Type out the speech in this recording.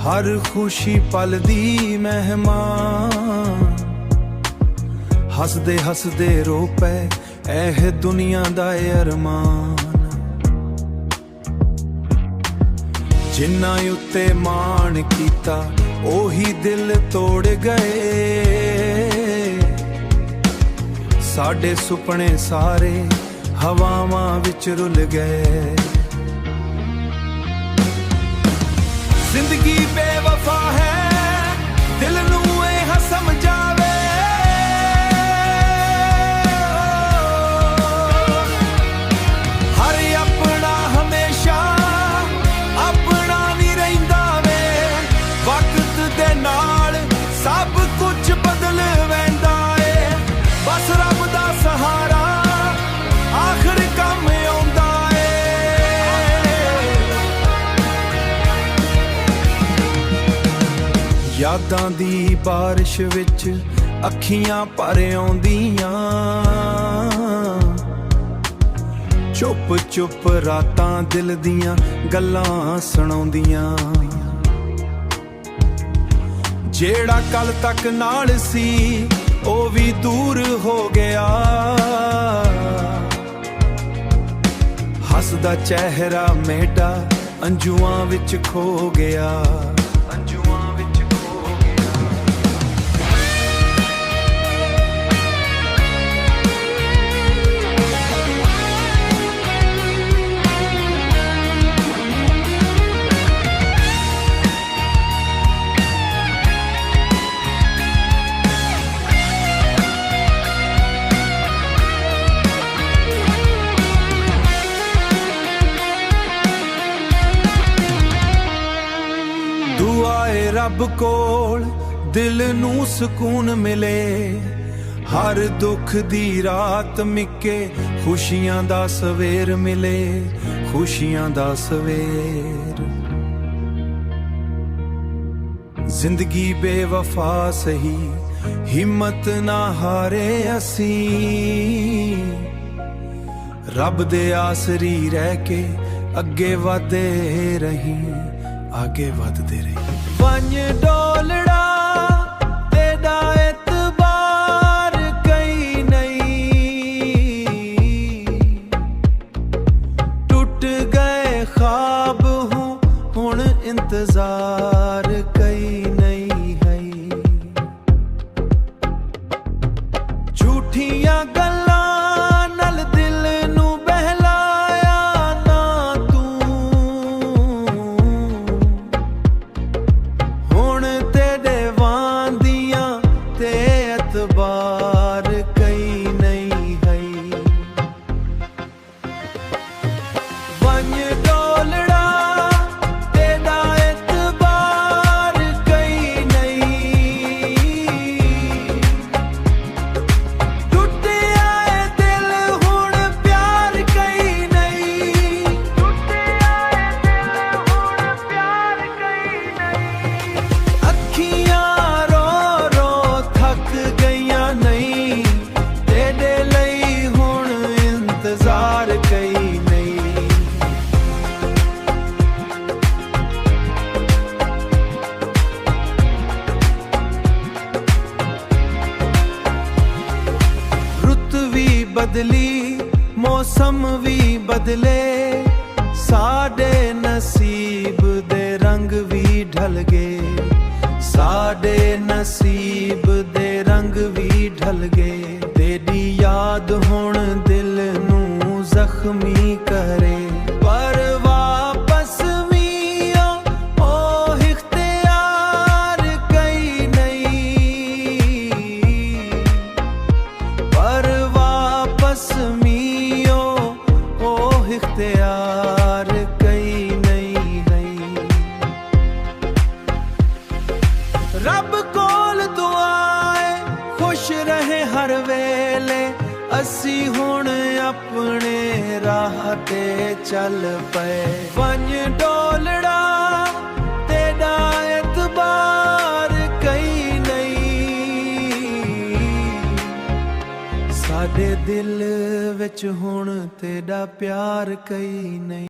हर खुशी पल दी मेहमान, हसदे हसदे रो पै एह दुनिया दा अरमान। जिन्ना उत्ते मान कीता ओही दिल तोड़ गए, साडे सुपने सारे हवावां विच रुल गए। जिंदगी बेवफा है दिल नूं इह समझावे, हर अपना हमेशा अपना नहीं रहिंदा वे। वक्त दे नाल सब कुछ बदल वैंदा है, बस रब दा सहारा आखिर कम आउंदा है। यादां दी बारिश विच अखियां भर आउंदियां, चुप चुप रातां दिल दियां गल्लां सुणाउंदियां। जेड़ा कल तक नाल सी ओ भी दूर हो गया, हसदा चेहरा मेरा अंजुआं विच खो गया। दुआए रब कोल दिल नूं सुकून मिले, हर दुख दी रात मिके खुशियां दा सवेर मिले, खुशियां दा सवेर। जिंदगी बेवफा सही हिम्मत ना हारे असी, रब दे आसरी रह के अगे वधदे रही, आगे वधदे रही। वंज डोलड़ा तेरा एतबार कई नहीं, टूट गए ख्वाब हूँ हुण इंतजार कई नहीं है। झूठियां गल्लां नल दिल नूं बहलाया ना तू, हुण तेरे वांदियां ते एतबार कई नहीं है। वंज डोलड़ा तेरा एतबार कई नहीं, टुटिया ए दिल हुण प्यार कई नहीं, टुटिया ए दिल हुण प्यार कई नहीं। अखियां रो रो थक गईयां नहीं, तेरे लई हुण इंतजार कई नहीं। रुत भी बदली मौसम भी बदले, साडे नसीब दे रंग भी ढल गए, साडे नसीब दे रंग भी ढल गए। तेरी याद हुण दिल नूं जख्मी करे, पर वापस मिया ओ इख्तियार कई नहीं, पर वापस मियो ओ इख्तियार कई नहीं है। रब कोल दुआए खुश रहे हर वेले, असी हुण अपने राह ते चल पे। वंज डोलड़ा तेरा एतबार कई नहीं, साडे दिल विच हुण तेरा प्यार कई नहीं।